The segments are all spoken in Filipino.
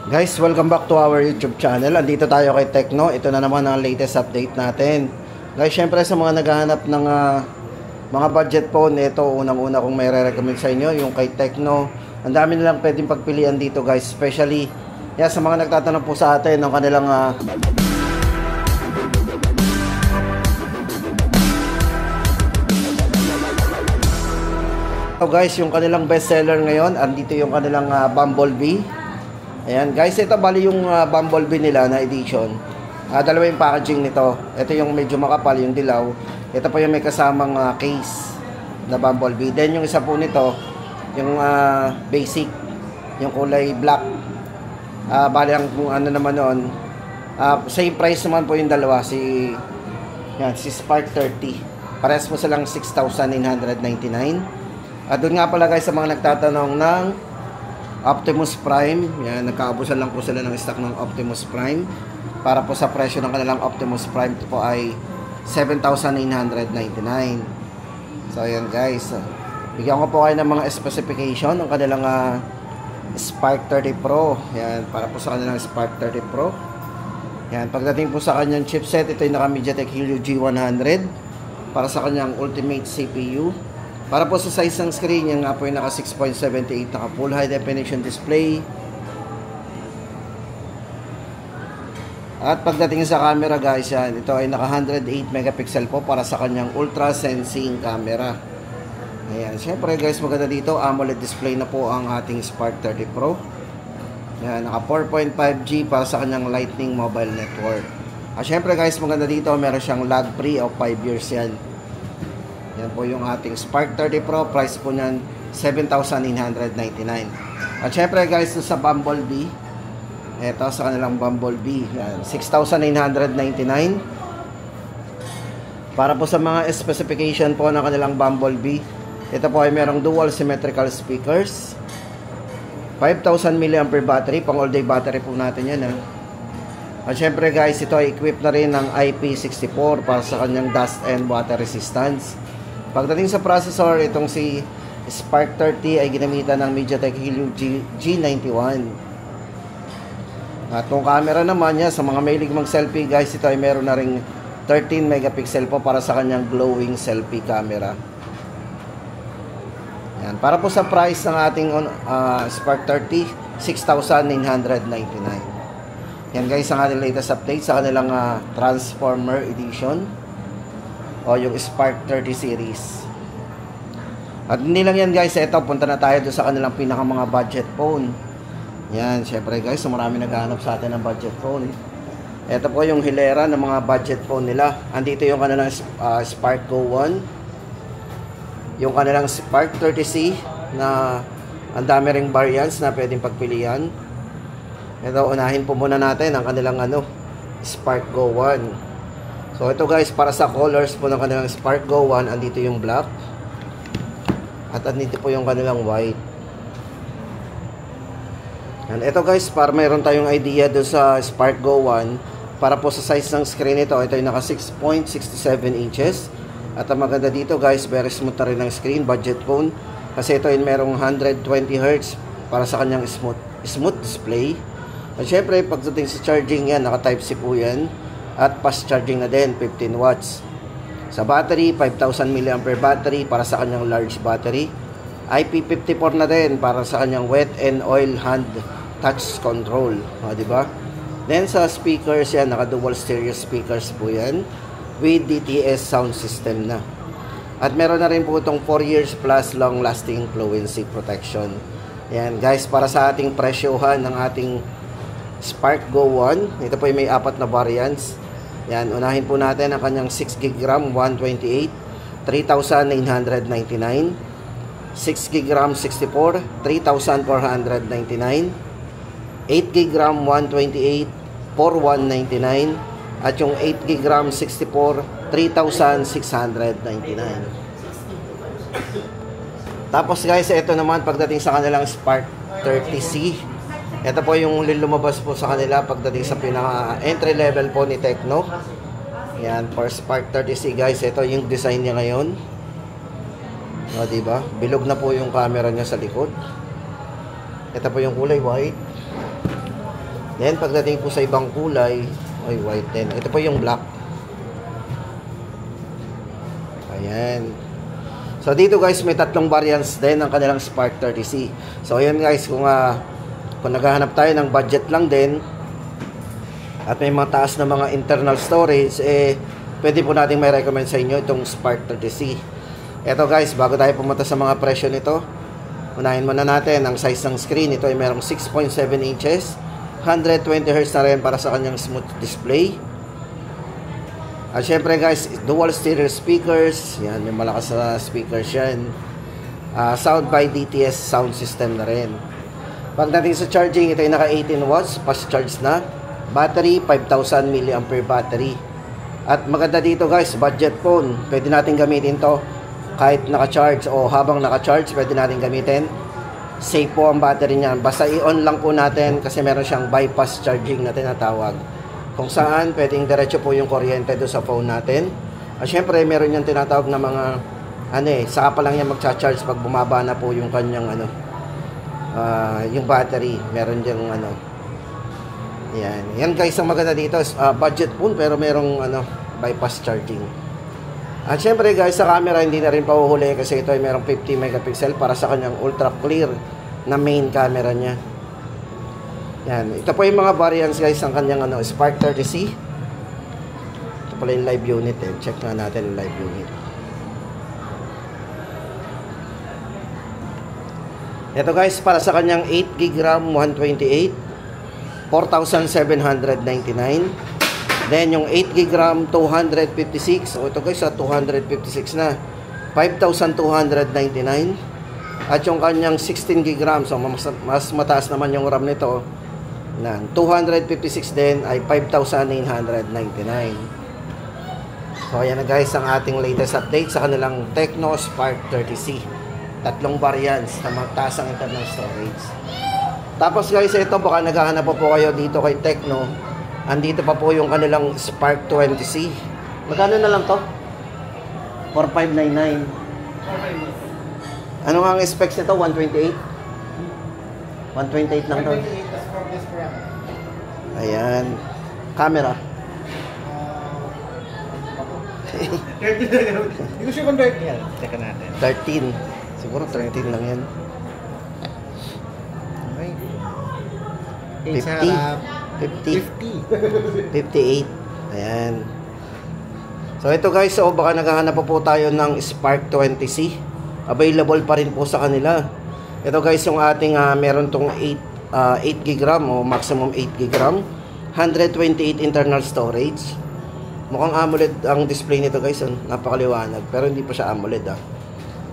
Guys, welcome back to our YouTube channel. Andito tayo kay Tecno. Ito na naman ang latest update natin. Guys, syempre sa mga naghahanap ng mga budget phone, ito unang-una kong may re-recommend sa inyo, yung kay Tecno. Ang dami nilang pwedeng pagpilian dito, guys. Especially sa mga nagtatanong po sa atin ng kanilang guys, yung kanilang best seller ngayon, andito yung kanilang Bumblebee. Ayan guys, ito bali yung Bumblebee nila na edition. Dalawa yung packaging nito. Ito yung medyo makapal, yung dilaw. Ito po yung may kasamang case na Bumblebee. Then yung isa po nito, yung basic, yung kulay black. Bali ang kung ano naman noon, same price naman po yung dalawa, si Spark 30. Parehas po silang 6,999. Doon nga pala guys sa mga nagtatanong ng Optimus Prime, yan, nagkaubusan lang po sila ng stock ng Optimus Prime. Para po sa presyo ng kanilang Optimus Prime, ito po ay 7,999. So yan guys, bigyan ko po kayo ng mga specification ng kanilang Spark 30 Pro. Yan, para po sa kanilang Spark 30 Pro. Yan, pagdating po sa kanyang chipset, ito yung naka MediaTek Helio G100 para sa kanyang ultimate CPU. Para po sa size ng screen, yan nga po yung naka 6.78, naka full high definition display. At pagdating sa camera guys, yan, ito ay naka 108 megapixel po para sa kanyang ultra sensing camera. Ayan, syempre guys, maganda dito, AMOLED display na po ang ating Spark 30 Pro. Yan, naka 4.5G para sa kanyang Lightning Mobile Network. Syempre guys, maganda dito, meron siyang lag free of 5 years yan. Yan po yung ating Spark 30 Pro. Price po nyan 7,999. At syempre guys, sa Bumblebee, ito sa kanilang Bumblebee, yan, 6,999. Para po sa mga specification po ng kanilang Bumblebee, ito po ay merong dual symmetrical speakers, 5,000 mAh battery, pang all day battery po natin yan. At syempre guys, ito ay equipped na rin ng IP64 para sa kanyang dust and water resistance. Pagdating sa processor, itong si Spark 30 ay ginamitan ng MediaTek Helio G91. At kung camera naman niya, sa mga mahilig mag-selfie guys, ito ay meron na ring 13 megapixel po para sa kanyang glowing selfie camera. Yan. Para po sa price ng ating Spark 30, 6,999. Yan guys, ang ating latest update sa kanilang Transformer Edition o yung Spark 30 series. At hindi lang yan guys, ito punta na tayo doon sa kanilang pinaka mga budget phone. Yan, syempre guys, marami naghahanap sa atin ng budget phone. Ito po yung hilera ng mga budget phone nila. Andito yung kanilang Spark Go 1, yung kanilang Spark 30C na ang dami ring variants na pwedeng pagpilian. Ito, unahin po muna natin ang kanilang Spark Go 1. So ito guys, para sa colors po ng kanilang Spark Go 1, andito yung black at andito po yung kanilang white. And ito guys, para mayroon tayong idea doon sa Spark Go 1, para po sa size ng screen ito, ito ay naka 6.67 inches. At ang maganda dito guys, very smooth na rin ang screen, budget phone, kasi ito ay merong 120 Hz para sa kanyang smooth display. At syempre, pagdating sa charging yan, naka Type-C po yan. At fast charging na din, 15 watts. Sa battery, 5,000 mAh battery para sa kanyang large battery. IP54 na din para sa kanyang wet and oil hand touch control. Diba? Then sa speakers yan, naka dual stereo speakers po yan with DTS sound system na. At meron na rin po itong 4 years plus long lasting fluency protection. Yan guys, para sa ating presyohan ng ating Spark Go 1, ito po ay may 4 na variants. Yan, unahin po natin ang kanyang 6GB RAM 128, 3,999. 6GB RAM 64, 3,499. 8GB RAM 128, 4,199. At yung 8GB RAM 64, 3,699. Tapos guys, ito naman pagdating sa kanilang Spark 30C. Ito po yung lumabas po sa kanila pagdating sa pinaka entry level po ni Tecno. Yan, for Spark 30C guys, ito yung design niya ngayon. Diba? Bilog na po yung camera niya sa likod. Ito po yung kulay white. Then pagdating po sa ibang kulay, ay white din. Ito po yung black. Ayan. So dito guys, may tatlong variants din ng kanilang Spark 30C. So ayan guys, kung naghahanap tayo ng budget lang din at may mga taas na mga internal storage, pwede po nating may recommend sa inyo itong Spark 30C. Ito guys, bago tayo pumunta sa mga presyo nito, unahin muna natin ang size ng screen. Ito ay merong 6.7 inches, 120Hz na rin para sa kanyang smooth display. At syempre guys, dual stereo speakers. Yan, may malakas na speakers yan. Sound by DTS sound system na rin. Pagdating sa charging, ito ay naka 18 watts, fast charge na. Battery, 5,000 mAh battery. At maganda dito guys, budget phone. Pwede natin gamitin to kahit naka-charge o habang naka-charge, pwede natin gamitin. Safe po ang battery niyan. Basta i-on lang po natin kasi meron siyang bypass charging na tinatawag. Kung saan, pwedeng diretso po yung kuryente doon sa phone natin. At syempre, meron yung tinatawag na mga, saka pa lang yan magcha-charge pag bumaba na po yung kanyang, yung battery. Meron yung, yan. Yan guys, ang maganda dito, budget phone, pero merong, bypass charging. At syempre guys, sa camera, hindi na rin pahuhuli kasi ito ay merong 50 megapixel para sa kanyang ultra clear na main camera niya. Yan, ito po yung mga variants guys ng kanyang Spark 30C. Ito pala yung live unit Check nga natin yung live unit. Ito guys, para sa kanyang 8GB RAM 128, 4,799. Then yung 8GB RAM 256. So ito guys, 256 na, 5,299. At yung kanyang 16GB RAM, so mas mataas naman yung RAM nito. 256 din ay 5,999. So ayan na guys ang ating latest update sa kanilang Tecno Spark 30C. Tatlong variants na magtaas ang internal storage. Tapos guys, ito baka naghahanap po kayo dito kay Tecno. Andito pa po yung kanilang Spark 20C. Magkano na lang to? 4,599. Ano nga ang specs nito? 128? 128 lang to. Ayan. Camera. Hindi ko siya convert yan. Teka natin. 13. Siguro 13 lang yan. Okay. 50. 58. Ayan. So ito guys, baka naghahanap po tayo ng Spark 20C. Available pa rin po sa kanila. Ito guys, yung ating meron tong 8GB RAM o maximum 8GB RAM, 128 internal storage. Mukhang AMOLED ang display nito guys, napakaliwanag, pero hindi pa siya AMOLED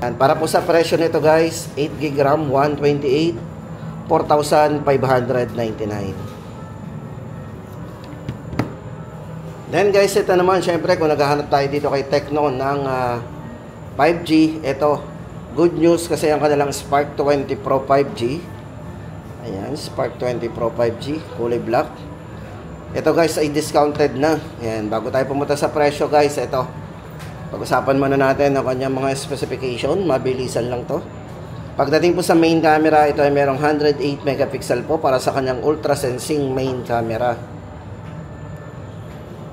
And para po sa presyo nito guys, 8GB RAM 128, 4,599. Then guys, ito naman syempre kung naghahanap tayo dito kay Tecno ng 5G, ito good news kasi ang kanilang Spark 20 Pro 5G. Ayan, Spark 20 Pro 5G, kulay black. Ito guys ay discounted na. Ayan, bago tayo pumunta sa presyo guys, ito. Pag-usapan muna natin ang kanyang mga specification, mabilisan lang to. Pagdating po sa main camera, ito ay merong 108 megapixel po para sa kanyang ultra sensing main camera.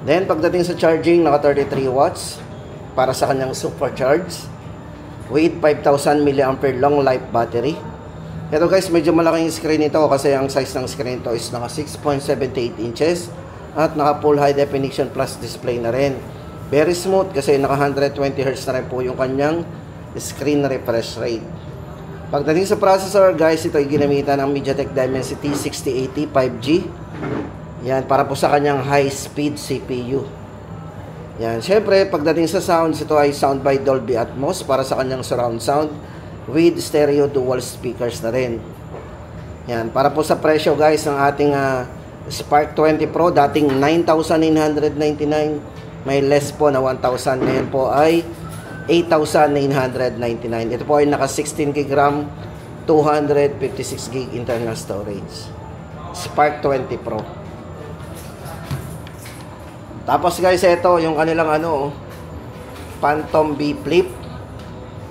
Then pagdating sa charging, naka 33 watts para sa kanyang supercharge with 5,000 mAh long life battery. Ito guys, medyo malaking screen ito kasi ang size ng screen ito is naka 6.78 inches at naka full high definition plus display na rin. Very smooth kasi naka 120Hz na rin po yung kanyang screen refresh rate. Pagdating sa processor guys, ito ay ginamitan ng MediaTek Dimensity 6080 5G. Yan, para po sa kanyang high speed CPU. Yan, syempre pagdating sa sounds, ito ay sound by Dolby Atmos para sa kanyang surround sound with stereo dual speakers na rin. Yan, para po sa presyo guys ng ating Spark 20 Pro, dating 9,999, may less po na 1,000, ngayon po ay 8,999. Ito po ay naka 16GB RAM, 256GB internal storage. Spark 20 Pro. Tapos guys, ito yung kanilang Phantom B Flip.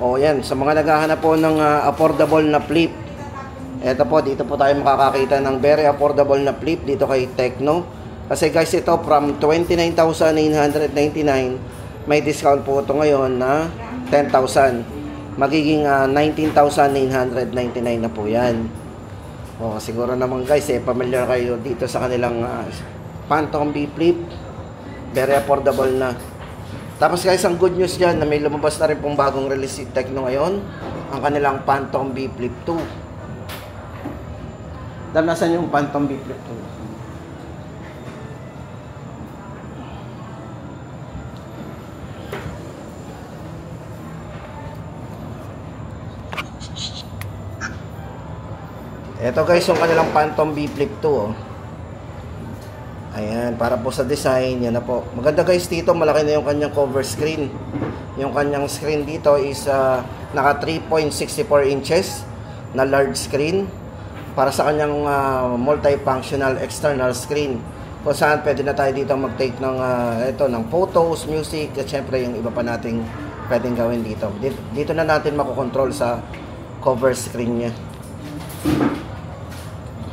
O yan, sa mga naghahanap po ng affordable na flip, Ito po, dito po tayo makakakita ng very affordable na flip dito kay Tecno. Kasi guys, ito from 29,999, may discount po ito ngayon na 10,000. Magiging 19,999 na po yan. O, siguro naman guys, familiar kayo dito sa kanilang Phantom B Flip. Very affordable na. Tapos guys, ang good news dyan na may lumabas na rin pong bagong release si Tecno ngayon, ang kanilang Phantom B Flip 2. Nasaan yung Phantom B Flip 2? Ito guys, yung kanilang Phantom B Flip 2. Oh. Ayan, para po sa design, yan na po. Maganda guys dito, malaki na yung kanyang cover screen. Yung kanyang screen dito is naka 3.64 inches na large screen para sa kanyang multifunctional external screen. Kung saan pwede na tayo dito mag-take ng, ng photos, music, at syempre yung iba pa nating pwedeng gawin dito. Dito na natin makokontrol sa cover screen niya.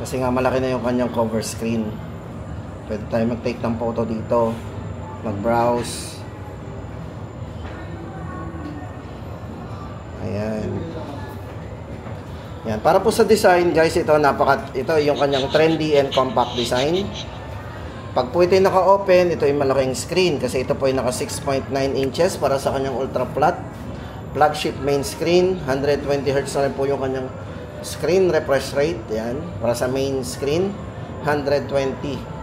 Kasi nga malaki na yung kanyang cover screen. Pwede tayo mag-take ng photo dito, mag-browse. Ayan. Yan, para po sa design, guys, ito yung kanyang trendy and compact design. Pag po ito yung naka-open, ito yung malaking screen kasi ito po yung naka 6.9 inches para sa kanyang ultra flat flagship main screen. 120 Hz na rin po yung kanyang screen refresh rate. Yan, para sa main screen, 120.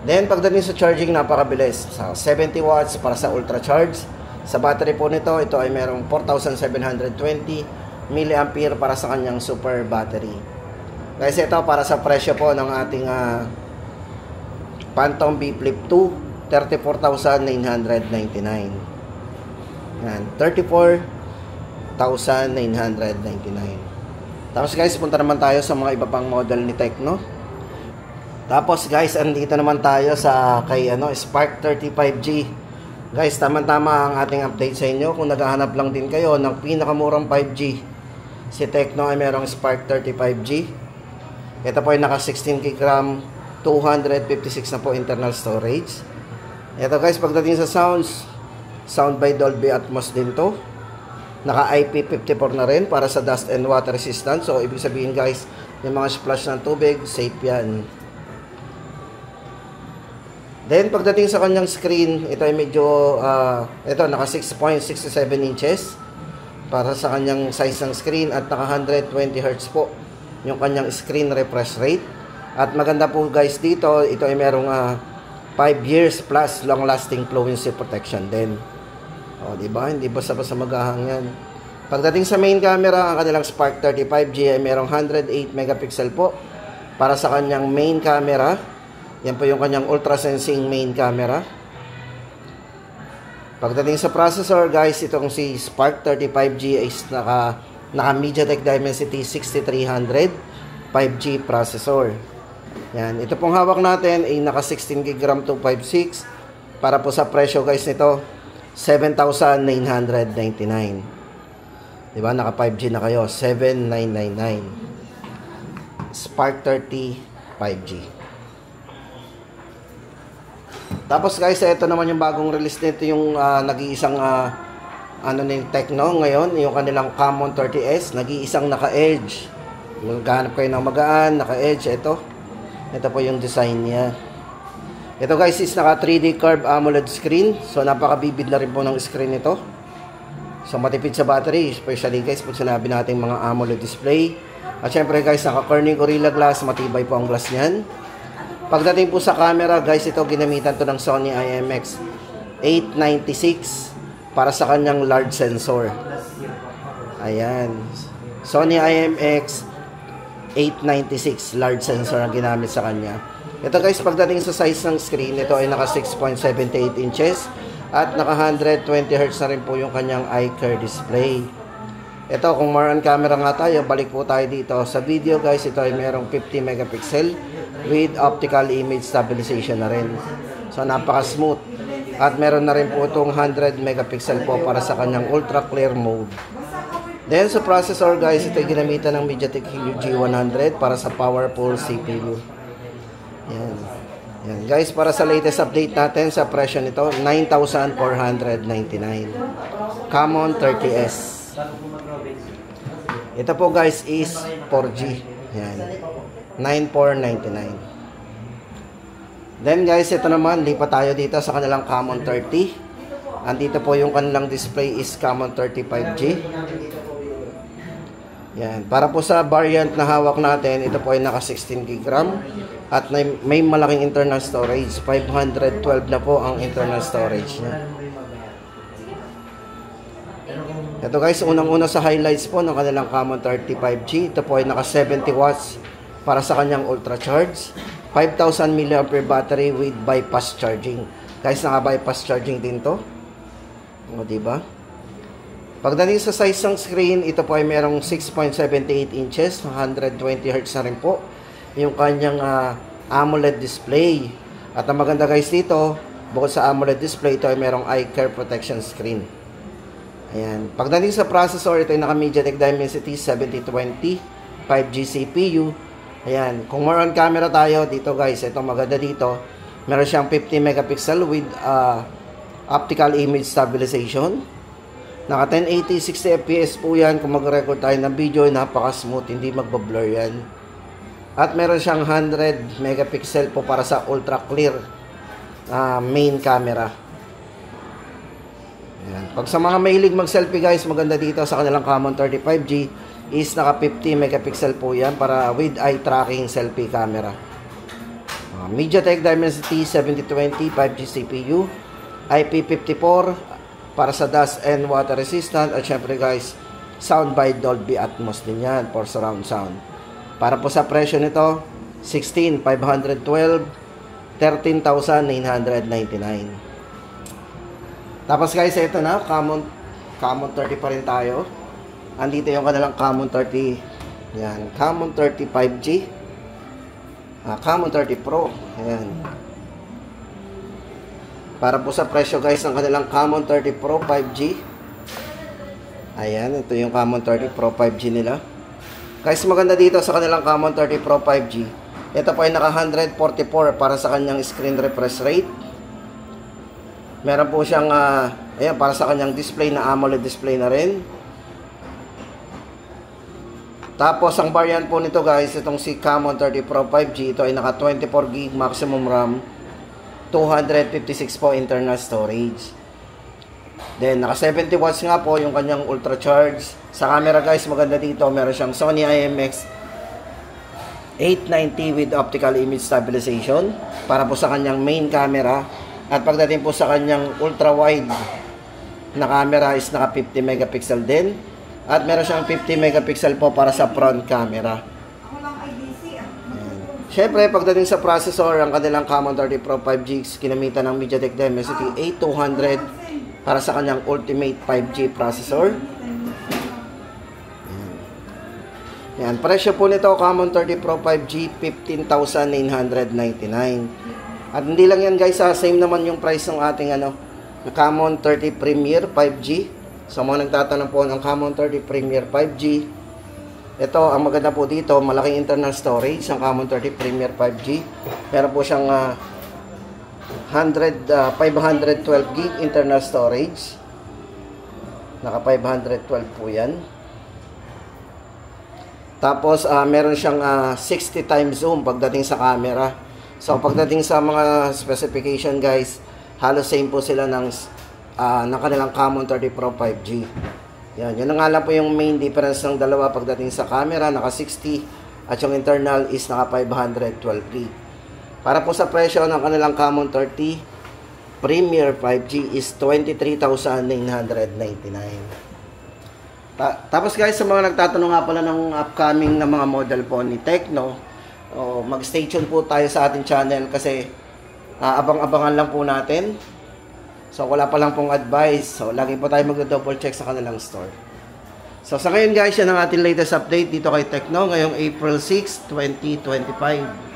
Then, pagdating sa charging, napakabilis. Sa 70 watts para sa ultra charge. Sa battery po nito, ito ay merong 4,720 mAh para sa kanyang super battery. Guys, ito para sa presyo po ng ating Phantom B Flip 2, 34,999. Yan, 34,999. Tapos guys, punta naman tayo sa mga iba pang model ni Tecno. Tapos guys, andito naman tayo sa kay Spark 35G. Guys, tama-tama ang ating update sa inyo. Kung naghahanap lang din kayo ng pinakamurang 5G, si Tecno ay merong Spark 35G. Ito po ay naka 16GB RAM, 256 na po internal storage. Ito guys, pagdating sa sounds, sound by Dolby Atmos din to. Naka IP54 na rin para sa dust and water resistance. So ibig sabihin guys, yung mga splash ng tubig, safe yan. Then, pagdating sa kanyang screen, ito ay medyo, naka 6.67 inches para sa kanyang size ng screen at naka 120 Hz po yung kanyang screen refresh rate. At maganda po guys dito, ito ay merong 5 years plus long-lasting fluency protection din. O, diba? Hindi basta-basta maghahang yan. Pagdating sa main camera, ang kanilang Spark 35G ay merong 108 megapixel po para sa kanyang main camera. Yan po yung kanyang ultra sensing main camera. Pagdating sa processor, guys, itong si Spark 35G is naka MediaTek Dimensity 6300 5G processor. Yan, ito pong hawak natin ay naka 16GB RAM 256. Para po sa presyo guys nito, 7,999. Diba? Naka 5G na kayo, 7,999. Spark 30 5G. Tapos guys, ito naman yung bagong release nito, yung nag-iisang ni Tecno ngayon, yung kanilang Camon 30S, nag-iisang naka-edge. Maghanap kayo ng magaan, naka-edge, ito po yung design niya. Ito guys is naka 3D curved AMOLED screen, so napakabibid na rin po ng screen nito. So matipid sa battery, especially guys pag sinabi natin mga AMOLED display. At syempre guys, naka Corning Gorilla Glass, matibay po ang glass niyan. Pagdating po sa camera, guys, ito ginamitan to ng Sony IMX896 para sa kanyang large sensor. Ayan. Sony IMX896 large sensor ang ginamit sa kanya. Ito guys, pagdating sa size ng screen, ito ay naka 6.78 inches at naka 120 Hz na rin po yung kanyang iCare display. Ito, kung more on camera nga tayo, balik po tayo dito. Sa video guys, ito ay merong 50 megapixel with optical image stabilization na rin. So, napaka-smooth. At meron na rin po itong 100 megapixel po para sa kanyang ultra clear mode. Then sa processor guys, ito ay ginamitan ng MediaTek Helio G100 para sa powerful CPU. Yan. Yan guys, para sa latest update natin sa presyo nito, 9,499. Common 30S. Ito po guys is 4G. Yan. 9,499. Then guys, ito naman, lipat tayo dito sa kanilang Common 30. Andito po yung kanilang display is Common 30 5G. Yan. Para po sa variant na hawak natin, ito po ay naka 16 GB RAM at may malaking internal storage. 512 na po ang internal storage niya. Ito guys, unang-una sa highlights po ng kanilang Common 30 5G. Ito po ay naka 70 watts para sa kanyang ultra charge. 5,000 mAh battery with bypass charging. Guys, naka bypass charging din to. O, diba? Pagdating sa size ng screen, ito po ay merong 6.78 inches, 120 Hz na rin po yung kanyang AMOLED display. At ang maganda guys dito, bukod sa AMOLED display, ito ay merong eye care protection screen. Ayan. Pagdating sa processor, ito ay naka MediaTek Dimensity 7020 5G CPU. Ayan. Kung more on camera tayo, dito guys, ito maganda dito. Meron siyang 50 megapixel with optical image stabilization. Naka 1080 60 fps po yan. Kung mag-record tayo ng video, napaka-smooth, hindi magbablur yan. At meron siyang 100 megapixel po para sa ultra clear main camera. Ayan. Pag sa mga mahilig mag-selfie guys, maganda dito sa kanilang Common 30 5G is naka 50 megapixel po yan para with eye tracking selfie camera. MediaTek Dimensity 7020 5G CPU, IP54 para sa dust and water resistant, at syempre guys, sound by Dolby Atmos din yan for surround sound. Para po sa presyo nito, 16,512, 13,999. Tapos guys, ito na, Common 30 pa rin tayo. Andito yung kanilang Common 30, yan, Common 30 5G, Common 30 Pro, ayan. Para po sa presyo guys ng kanilang Common 30 Pro 5G. Ayan, ito yung Common 30 Pro 5G nila. Guys, maganda dito sa kanilang Common 30 Pro 5G. Ito po ay naka 144 para sa kanyang screen refresh rate. Meron po siyang ayan, para sa kanyang display na AMOLED display na rin. Tapos ang variant po nito guys, itong si Common 30 Pro 5G, ito ay naka 24 GB maximum RAM, 256 po internal storage. Then naka 70 watts nga po yung kanyang ultra charge. Sa camera guys, maganda dito, meron siyang Sony IMX 890 with optical image stabilization para po sa kanyang main camera. At pagdating po sa kanyang ultra wide na camera is naka 50 megapixel din. At meron siyang 50 megapixel po para sa front camera. Siyempre, pagdating sa processor, ang kanilang Common 30 Pro 5G kinamitan ng MediaTek Dimensity 8200 para sa kanyang ultimate 5G processor. Yan, presyo po nito, Common 30 Pro 5G, 15,999. At hindi lang yan guys, same naman yung price ng ating Common 30 Premier 5G. Sa mga nagtatanong po ng Common 30 Premier 5G, ito, ang maganda po dito, malaking internal storage ang Common 30 Premier 5G. Meron po siyang 512 GB internal storage. Naka 512 po yan. Tapos, meron siyang 60 times zoom pagdating sa camera. So, pagdating sa mga specification guys, halos same po sila ng kanilang Common 30 Pro 5G. Yan, yun na nga lang po yung main difference ng dalawa pagdating sa camera, naka 60 at yung internal is naka 512p. Para po sa presyo ng kanilang Common 30 Premier 5G is 23,999. Tapos guys, sa mga nagtatanong nga pala ng upcoming na mga model po ni Tecno, mag-stay tuned po tayo sa ating channel kasi abang-abangan lang po natin. So, wala pa lang pong advice. So, lagi po tayo mag-double check sa kanilang store. So, sa ngayon guys, yan ang ating latest update dito kay Tecno ngayong April 6, 2025.